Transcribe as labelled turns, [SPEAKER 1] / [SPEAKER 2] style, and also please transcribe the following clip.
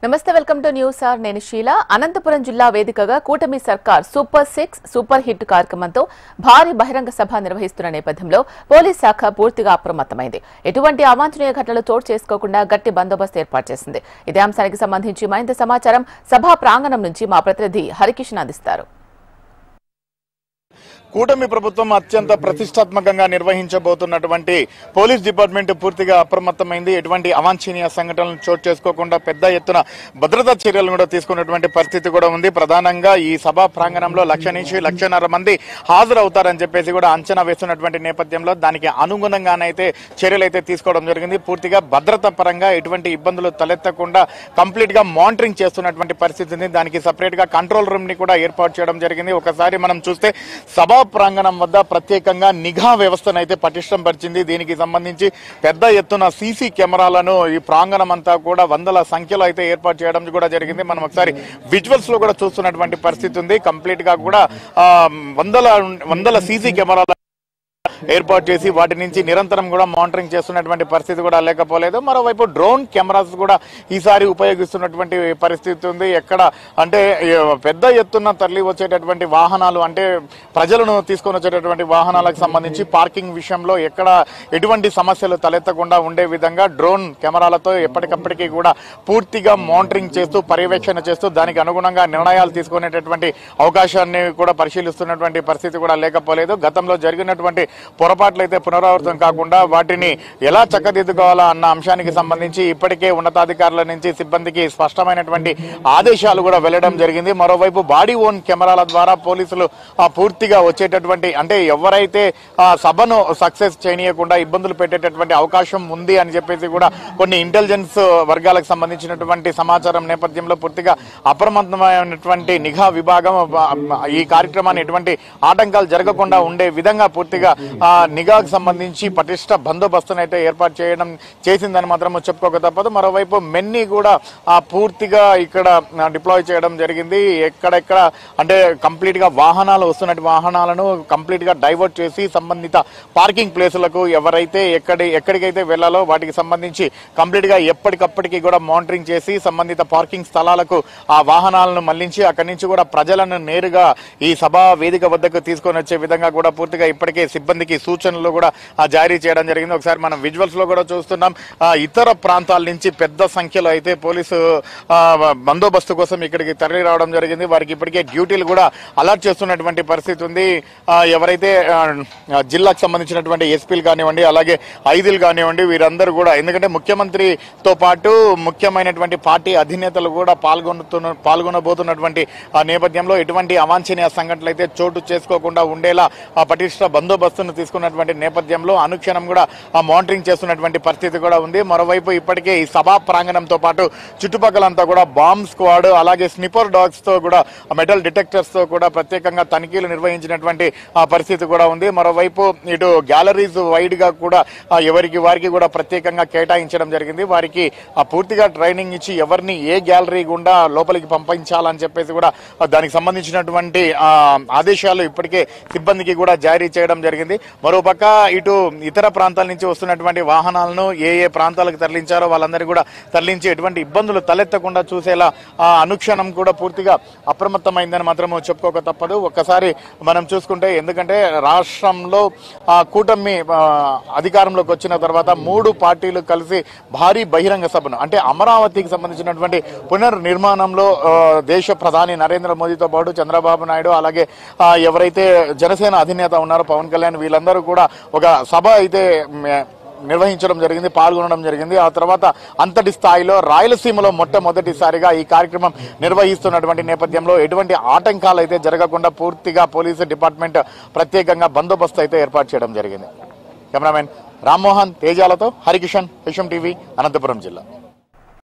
[SPEAKER 1] నమస్తే welcome to news are నేను షీలా అనంతపురం జిల్లా వేదికగా కూటమి సర్కార్ సూపర్ 6 సూపర్ హిట్ కార్యక్రమంతో భారీ బహిరంగ సభ నిర్వహిస్తున్న నేపథ్యంలో పోలీస్ శాఖ పూర్తిగా అప్రమత్తమైంది. ఎటువంటి అవాంఛనీయ ఘటనలు చోటు చేసుకోకుండా గట్టి బందోబస్తు ఏర్పాటు చేసింది. ఇదే అంశానికి సంబంధించి మరింత సమాచారం సభా ప్రాంగణం నుంచి మా ప్రతినిధి హరికిషన్ అందిస్తారు.
[SPEAKER 2] కూటమి ప్రభుత్వం అత్యంత ప్రతిష్టాత్మకంగా నిర్వహించబోతున్నటువంటి పోలీస్ డిపార్ట్మెంట్ పూర్తిగా అప్రమత్తమైంది. ఎటువంటి అవాంఛనీయ సంఘటనలు చోటు చేసుకోకుండా పెద్ద ఎత్తున భద్రతా చర్యలను కూడా తీసుకున్నటువంటి పరిస్థితి కూడా ఉంది. ప్రధానంగా ఈ సభా ప్రాంగణంలో 1,00,000 నుంచి 1,50,000 మంది హాజరవుతారని చెప్పేసి కూడా అంచనా వేస్తున్నటువంటి నేపథ్యంలో దానికి అనుగుణంగానైతే చర్యలు అయితే తీసుకోవడం జరిగింది. పూర్తిగా భద్రతా పరంగా ఎటువంటి ఇబ్బందులు తలెత్తకుండా కంప్లీట్ గా మానిటరింగ్ చేస్తున్నటువంటి పరిస్థితి ఉంది. దానికి సపరేట్ గా కంట్రోల్ రూమ్ ని కూడా ఏర్పాటు చేయడం జరిగింది. ఒకసారి మనం చూస్తే సభా ప్రాంగణం వద్ద ప్రత్యేకంగా నిఘా వ్యవస్థను అయితే పటిష్టం పరిచింది. దీనికి సంబంధించి పెద్ద ఎత్తున సీసీ కెమెరాలను ఈ ప్రాంగణం అంతా కూడా వందల సంఖ్యలో అయితే ఏర్పాటు చేయడం కూడా జరిగింది. మనం ఒకసారి విజువల్స్ లో కూడా చూస్తున్నటువంటి పరిస్థితి ఉంది. కంప్లీట్ గా కూడా వందల సీసీ కెమెరాల ఏర్పాటు చేసి వాటి నుంచి నిరంతరం కూడా మానిటరింగ్ చేస్తున్నటువంటి పరిస్థితి కూడా లేకపోలేదు. మరోవైపు డ్రోన్ కెమెరాస్ కూడా ఈసారి ఉపయోగిస్తున్నటువంటి పరిస్థితి ఉంది. ఎక్కడ అంటే పెద్ద ఎత్తున తరలి వచ్చేటటువంటి వాహనాలు అంటే ప్రజలను తీసుకొని వచ్చేటటువంటి వాహనాలకు సంబంధించి పార్కింగ్ విషయంలో ఎక్కడ ఎటువంటి సమస్యలు తలెత్తకుండా ఉండే విధంగా డ్రోన్ కెమెరాలతో ఎప్పటికప్పటికీ కూడా పూర్తిగా మానిటరింగ్ చేస్తూ పర్యవేక్షణ చేస్తూ దానికి అనుగుణంగా నిర్ణయాలు తీసుకునేటటువంటి అవకాశాన్ని కూడా పరిశీలిస్తున్నటువంటి పరిస్థితి కూడా లేకపోలేదు. గతంలో జరిగినటువంటి పొరపాట్లు అయితే పునరావృతం కాకుండా వాటిని ఎలా చక్కదిద్దుకోవాలా అన్న అంశానికి సంబంధించి ఇప్పటికే ఉన్నతాధికారుల నుంచి సిబ్బందికి స్పష్టమైనటువంటి ఆదేశాలు కూడా వెళ్లడం జరిగింది. మరోవైపు బాడీ ఓన్ కెమెరాల ద్వారా పోలీసులు పూర్తిగా వచ్చేటటువంటి అంటే ఎవరైతే సభను సక్సెస్ చేయనీయకుండా ఇబ్బందులు పెట్టేటటువంటి అవకాశం ఉంది అని చెప్పేసి కూడా కొన్ని ఇంటెలిజెన్స్ వర్గాలకు సంబంధించినటువంటి సమాచారం నేపథ్యంలో పూర్తిగా అప్రమత్తమైనటువంటి నిఘా విభాగం ఈ కార్యక్రమాన్ని ఎటువంటి ఆటంకాలు జరగకుండా ఉండే విధంగా పూర్తిగా నిఘాకు సంబంధించి పటిష్ట బందోబస్తును అయితే ఏర్పాటు చేయడం చేసిందని మాత్రం చెప్పుకోక తప్పదు. మరోవైపు మెన్ని కూడా పూర్తిగా ఇక్కడ డిప్లాయ్ చేయడం జరిగింది. ఎక్కడెక్కడ అంటే కంప్లీట్ గా వాహనాలు వస్తున్నట్టు వాహనాలను కంప్లీట్ గా డైవర్ట్ చేసి సంబంధిత పార్కింగ్ ప్లేసులకు ఎవరైతే ఎక్కడికైతే వెళ్లాలో వాటికి సంబంధించి కంప్లీట్ గా ఎప్పటికప్పటికి కూడా మానిటరింగ్ చేసి సంబంధిత పార్కింగ్ స్థలాలకు ఆ వాహనాలను మళ్లించి అక్కడి నుంచి కూడా ప్రజలను నేరుగా ఈ సభా వేదిక వద్దకు తీసుకొని వచ్చే విధంగా కూడా పూర్తిగా ఇప్పటికే సిబ్బందికి సూచనలు కూడా జారీ చేయడం జరిగింది. ఒకసారి మనం విజువల్స్ లో కూడా చూస్తున్నాం. ఇతర ప్రాంతాల నుంచి పెద్ద సంఖ్యలో అయితే పోలీసు బందోబస్తు కోసం ఇక్కడికి తరలి రావడం జరిగింది. వారికి ఇప్పటికే డ్యూటీలు కూడా అలర్ట్ చేస్తున్నటువంటి పరిస్థితి ఉంది. ఎవరైతే జిల్లాకు సంబంధించినటువంటి ఎస్పీలు కానివ్వండి అలాగే ఐదులు కానివ్వండి వీరందరూ కూడా ఎందుకంటే ముఖ్యమంత్రితో పాటు ముఖ్యమైనటువంటి పార్టీ అధినేతలు కూడా పాల్గొనబోతున్నటువంటి నేపథ్యంలో ఎటువంటి అవాంఛనీయ సంఘటనలు అయితే చోటు చేసుకోకుండా ఉండేలా పటిష్ట బందోబస్తును తీసుకున్నటువంటి నేపథ్యంలో అనుక్షణం కూడా మానిటరింగ్ చేస్తున్నటువంటి పరిస్థితి కూడా ఉంది. మరోవైపు ఇప్పటికే ఈ సభా ప్రాంగణంతో పాటు చుట్టుపక్కలంతా కూడా బాంబ్ స్క్వాడ్ అలాగే స్నిపర్ డాగ్స్ తో కూడా మెటల్ డిటెక్టర్స్ తో కూడా ప్రత్యేకంగా తనిఖీలు నిర్వహించినటువంటి పరిస్థితి కూడా ఉంది. మరోవైపు ఇటు గ్యాలరీస్ వైడ్ గా కూడా ఎవరికి వారికి కూడా ప్రత్యేకంగా కేటాయించడం జరిగింది. వారికి పూర్తిగా ట్రైనింగ్ ఇచ్చి ఎవరిని ఏ గ్యాలరీ గుండా లోపలికి పంపించాలని చెప్పేసి కూడా దానికి సంబంధించినటువంటి ఆదేశాలు ఇప్పటికే సిబ్బందికి కూడా జారీ చేయడం జరిగింది. మరోపక్క ఇటు ఇతర ప్రాంతాల నుంచి వస్తున్నటువంటి వాహనాలను ఏ ప్రాంతాలకు తరలించారో వాళ్ళందరినీ కూడా తరలించి ఎటువంటి ఇబ్బందులు తలెత్తకుండా చూసేలా అనుక్షణం కూడా పూర్తిగా అప్రమత్తమైందని మాత్రం చెప్పుకోక తప్పదు. ఒక్కసారి మనం చూసుకుంటే ఎందుకంటే రాష్ట్రంలో కూటమి అధికారంలోకి వచ్చిన తర్వాత 3 పార్టీలు కలిసి భారీ బహిరంగ సభను అంటే అమరావతికి సంబంధించినటువంటి పునర్నిర్మాణంలో దేశ ప్రధాని నరేంద్ర మోదీతో పాటు చంద్రబాబు నాయుడు అలాగే ఎవరైతే జనసేన అధినేత ఉన్నారో పవన్ కళ్యాణ్ వీళ్ళందరూ కూడా ఒక సభ అయితే నిర్వహించడం జరిగింది, పాల్గొనడం జరిగింది. ఆ తర్వాత అంతటి స్థాయిలో రాయలసీమలో మొట్టమొదటిసారిగా ఈ కార్యక్రమం నిర్వహిస్తున్నటువంటి నేపథ్యంలో ఎటువంటి ఆటంకాలు అయితే జరగకుండా పూర్తిగా పోలీసు డిపార్ట్మెంట్ ప్రత్యేకంగా బందోబస్తు అయితే ఏర్పాటు చేయడం జరిగింది. కెమెరామెన్ రామ్మోహన్ తేజాలతో హరికిషన్, విషయం టీవీ, అనంతపురం జిల్లా.